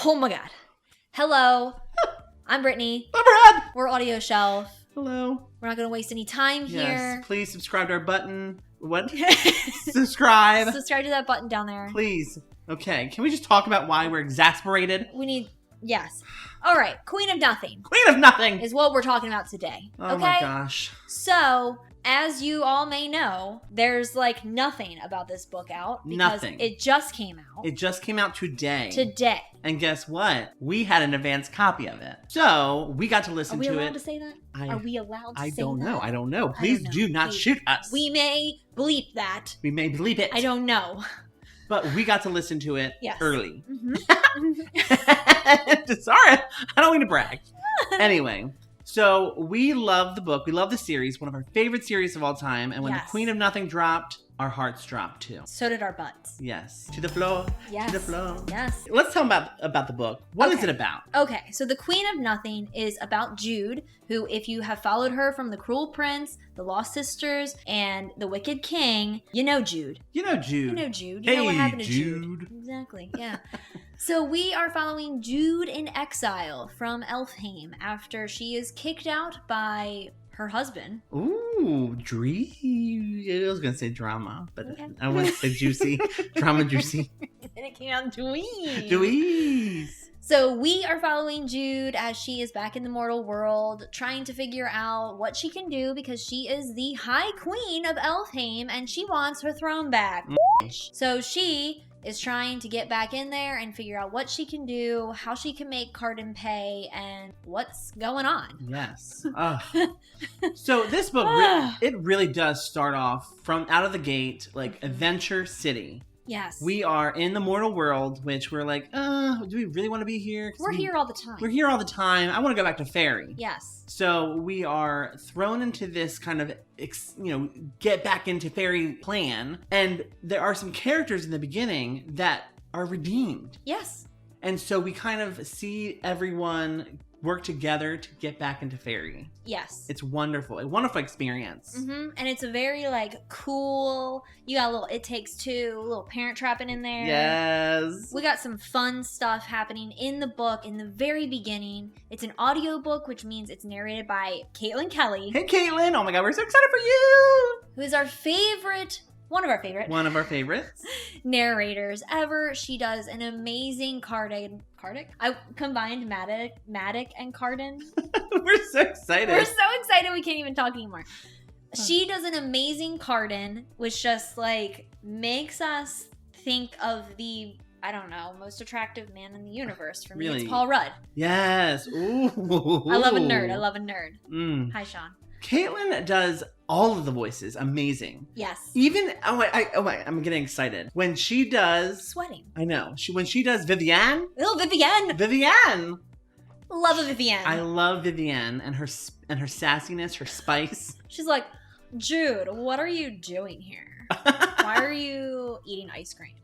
Oh my god. Hello. I'm Brittany. I'm Brad. We're AudioShelf. Hello. We're not going to waste any time here. Yes, please subscribe to our button. What? Subscribe. Subscribe to that button down there. Please. Okay, can we just talk about why we're exasperated? Yes. All right, Queen of Nothing Queen of Nothing! is what we're talking about today. Oh my gosh. So, as you all may know, there's like nothing about this book out because Nothing. it just came out. It just came out today. Today. And guess what? We had an advanced copy of it. So, we got to listen to it. Are we allowed to say that? Are we allowed to say that? I don't know. Please do not shoot us. We may bleep that. We may bleep it. I don't know. But we got to listen to it early. Mm-hmm. Sorry, I don't mean to brag. Anyway, so we love the book. We love the series, one of our favorite series of all time. And when the Queen of Nothing dropped, our hearts dropped too. So did our butts. Yes. To the floor. Yes. To the floor. Yes. Let's tell them about the book. What is it about? Okay, so The Queen of Nothing is about Jude, who, if you have followed her from The Cruel Prince, The Lost Sisters, and The Wicked King, you know Jude. You know Jude. You know Jude. You know what happened to Jude. Exactly, yeah. So we are following Jude in exile from Elfheim after she is kicked out by her husband. Ooh, I was going to say drama, but I want to say juicy. Drama juicy. And it came out Dweez. Dweez. So we are following Jude as she is back in the mortal world, trying to figure out what she can do because she is the High Queen of Elfheim and she wants her throne back. So she is trying to get back in there and figure out what she can do, how she can make Carden pay, and what's going on. Yes. So this book, it really does start off from out of the gate, like Adventure City. Yes. We are in the mortal world, which we're like, do we really want to be here? We're here all the time. We're here all the time. I want to go back to Fairy. Yes. So we are thrown into this kind of, get back into Fairy plan. And there are some characters in the beginning that are redeemed. Yes. And so we kind of see everyone work together to get back into Fairy. Yes. It's wonderful. A wonderful experience. Mm-hmm. And it's a very, cool, you got a little It Takes Two, a little Parent Trapping in there. Yes. We got some fun stuff happening in the book in the very beginning. It's an audiobook, which means it's narrated by Caitlin Kelly. Hey, Caitlin. Oh my God, we're so excited for you. Who is one of our favorites narrators ever. She does an amazing Carden. I combined Matic and Carden. We're so excited. We're so excited we can't even talk anymore. She does an amazing Carden, which just makes us think of the, I don't know, most attractive man in the universe. For me, it's Paul Rudd. Yes. Ooh. I love a nerd. Hi, Sean. Caitlin does all of the voices amazing. Yes. Even I'm getting excited when she does. Sweating. I know. When she does Vivienne. Oh, Vivienne. Vivienne. Love a Vivienne. I love Vivienne and her sassiness, her spice. She's like, Jude, what are you doing here? Why are you eating ice cream?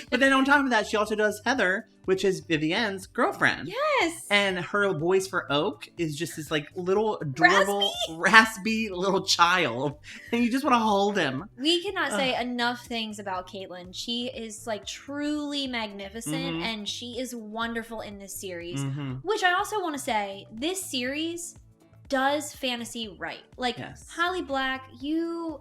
But then on top of that, she also does Heather, which is Vivienne's girlfriend. Yes. And her voice for Oak is just this little adorable, raspy little child. And you just want to hold him. We cannot say enough things about Caitlin. She is truly magnificent and she is wonderful in this series. Which I also want to say, this series does fantasy right. Holly Black, you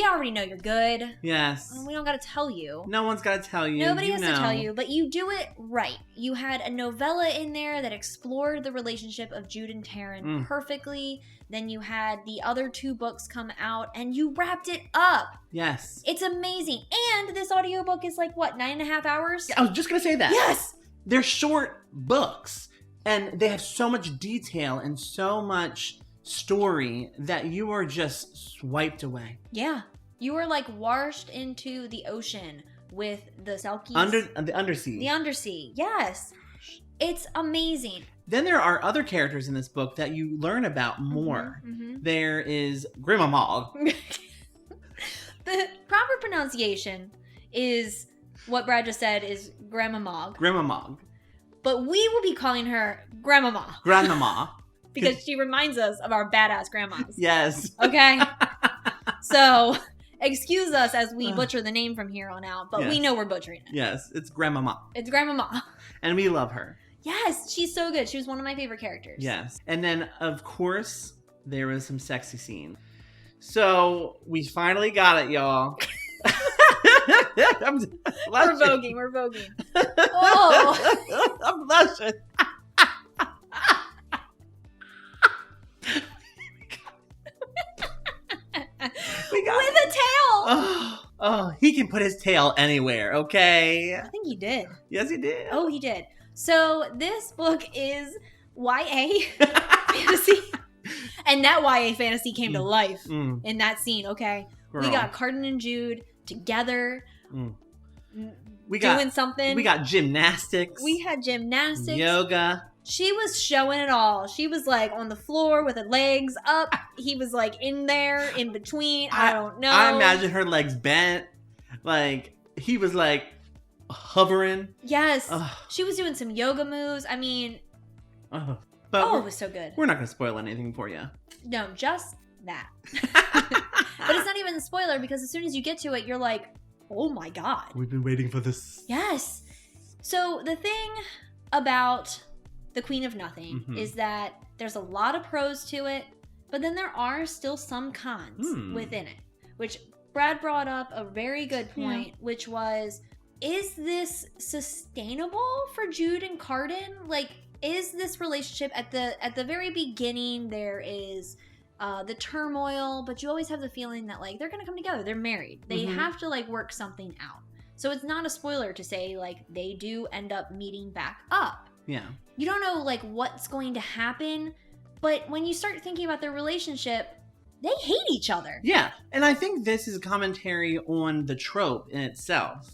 already know you're good. Yes. We don't gotta tell you. No one's gotta tell you. Nobody has to tell you, but you do it right. You had a novella in there that explored the relationship of Jude and Taryn perfectly. Then you had the other two books come out, and you wrapped it up. Yes. It's amazing. And this audiobook is 9.5 hours? I was just gonna say that. Yes! They're short books, and they have so much detail and so much story that you are just swiped away. Yeah. You are washed into the ocean with the Selkies. The undersea. The undersea. Yes. It's amazing. Then there are other characters in this book that you learn about more. There is Grimamog. The proper pronunciation is what Brad just said is Gramamog. Grimamog. But we will be calling her Grandmama. Grandmama. Because she reminds us of our badass grandmas. Yes. Okay? So, Excuse us as we butcher the name from here on out, but we know we're butchering it. Yes, it's Grandmama. It's Grandmama. And we love her. Yes, she's so good. She was one of my favorite characters. Yes. And then, of course, there was some sexy scene. So, we finally got it, y'all. We're voguing. Oh. I'm blushing. We got with a tail. Oh, he can put his tail anywhere, okay? I think he did. Yes, he did. Oh, he did. So this book is YA fantasy. And that YA fantasy came to life in that scene, okay? Girl. We got Carden and Jude together doing something. We got gymnastics. We had gymnastics. Yoga. She was showing it all. She was like on the floor with her legs up. He was like in there, in between. I don't know. I imagine her legs bent. Like, he was like hovering. Yes. She was doing some yoga moves. I mean, but it was so good. We're not going to spoil anything for you. No, just that. But it's not even a spoiler because as soon as you get to it, you're like, oh my God. We've been waiting for this. Yes. So the thing about The Queen of Nothing is that there's a lot of pros to it, but then there are still some cons within it, which Brad brought up a very good point, which was, is this sustainable for Jude and Carden? Like, is this relationship at the very beginning, there is the turmoil, but you always have the feeling that like they're gonna come together. They're married. They have to like work something out. So it's not a spoiler to say like they do end up meeting back up. Yeah. You don't know like what's going to happen, but when you start thinking about their relationship, they hate each other. Yeah. And I think this is a commentary on the trope in itself.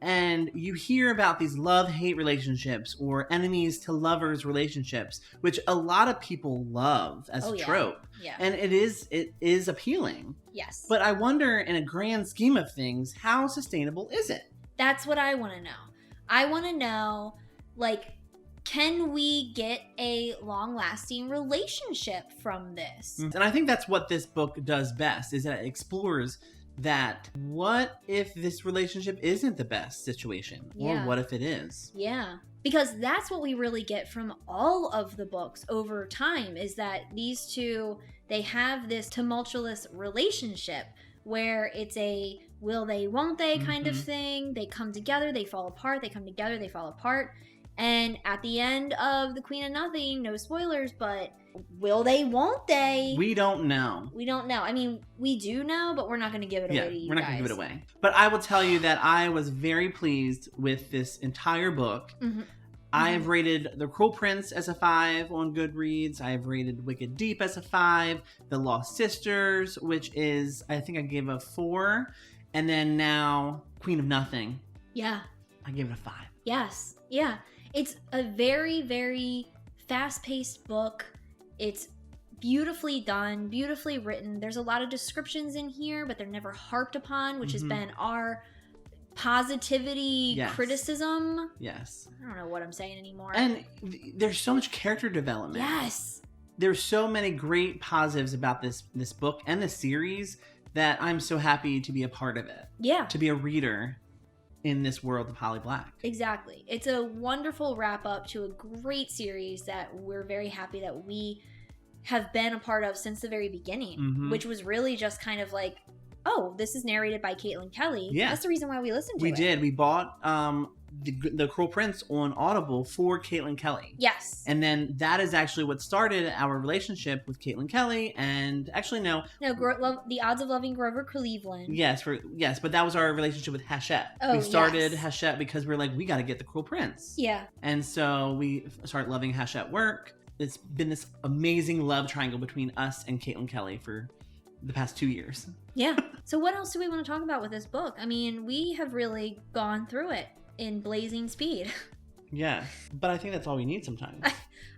And you hear about these love-hate relationships or enemies to lovers relationships, which a lot of people love as a trope. Yeah. And it is appealing. Yes. But I wonder, in a grand scheme of things, how sustainable is it? That's what I want to know. I want to know, like, can we get a long-lasting relationship from this? And I think that's what this book does best, is that it explores that what if this relationship isn't the best situation? Or what if it is? Yeah. Because that's what we really get from all of the books over time, is that these two, they have this tumultuous relationship where it's a will they, won't they kind of thing. They come together, they fall apart, they come together, they fall apart. And at the end of The Queen of Nothing, no spoilers, but will they, won't they? We don't know. We don't know. I mean, we do know, but we're not going to give it away to you we're not going to give it away. But I will tell you that I was very pleased with this entire book. I have rated The Cruel Prince as a 5 on Goodreads. I have rated Wicked Deep as a 5. The Lost Sisters, which is, I think I gave a 4. And then now, Queen of Nothing. Yeah. I gave it a 5. Yes. Yeah. It's a very, very fast-paced book. It's beautifully done, beautifully written. There's a lot of descriptions in here, but they're never harped upon, which has been our positivity criticism. Yes. I don't know what I'm saying anymore. And there's so much character development. Yes. There's so many great positives about this book and the series that I'm so happy to be a part of it. Yeah. To be a reader in this world of Holly Black. Exactly. It's a wonderful wrap up to a great series that we're very happy that we have been a part of since the very beginning, which was really just kind of like, oh, this is narrated by Caitlin Kelly. Yeah. That's the reason why we listened to it. We did. We bought the Cruel Prince on Audible for Caitlin Kelly. Yes. And then that is actually what started our relationship with Caitlin Kelly. And actually, no, The Odds of Loving Grover Cleveland. Yes, but that was our relationship with Hachette. We started Hachette because we're like, we got to get the Cruel Prince. Yeah. And so we started loving Hachette work. It's been this amazing love triangle between us and Caitlin Kelly for the past 2 years. Yeah. So what else do we want to talk about with this book? I mean, we have really gone through it in blazing speed. Yeah, but I think that's all we need sometimes.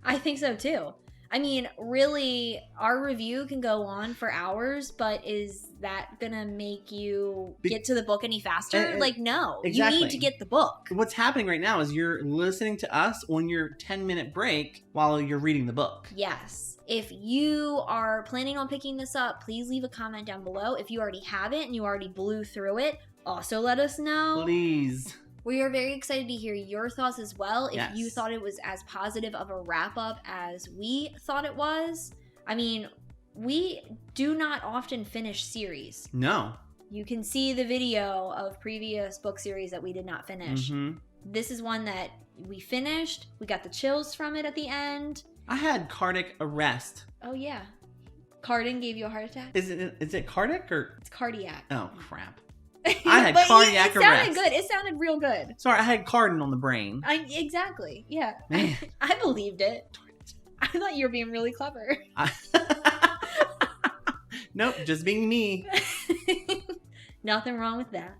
I think so too. I mean, really, our review can go on for hours, but is that gonna make you get to the book any faster? Like, no. Exactly. You need to get the book. What's happening right now is you're listening to us on your 10-minute break while you're reading the book. Yes. If you are planning on picking this up, please leave a comment down below. If you already have it and you already blew through it, also let us know. Please. We are very excited to hear your thoughts as well. If you Yes. thought it was as positive of a wrap-up as we thought it was. I mean, we do not often finish series. No. You can see the video of previous book series that we did not finish. Mm-hmm. This is one that we finished. We got the chills from it at the end. I had cardiac arrest. Oh, yeah. Carden gave you a heart attack? Is it cardiac or? It's cardiac. Oh, crap. I had But cardiac it sounded arrest. good. It sounded real good. Sorry, I had Carden on the brain. Exactly. Yeah. Man. I believed it. I thought you were being really clever. Nope, just being me. Nothing wrong with that.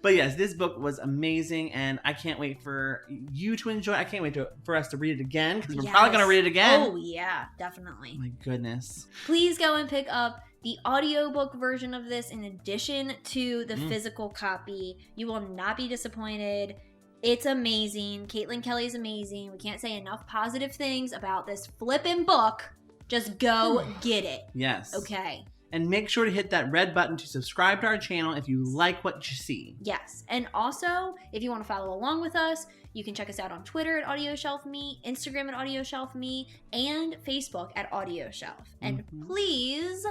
But yes, this book was amazing, and I can't wait for you to enjoy it. I can't wait for us to read it again, because we're probably going to read it again. Oh, yeah, definitely. My goodness. Please go and pick up the audiobook version of this in addition to the physical copy. You will not be disappointed. It's amazing. Caitlin Kelly is amazing. We can't say enough positive things about this flippin' book. Just go get it. Yes. Okay. And make sure to hit that red button to subscribe to our channel if you like what you see. Yes. And also, if you want to follow along with us, you can check us out on Twitter at AudioShelfMe, Instagram at AudioShelfMe, and Facebook at AudioShelf. And please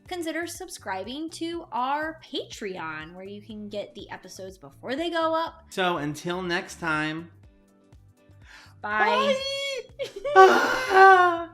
consider subscribing to our Patreon, where you can get the episodes before they go up. So until next time. Bye. Bye.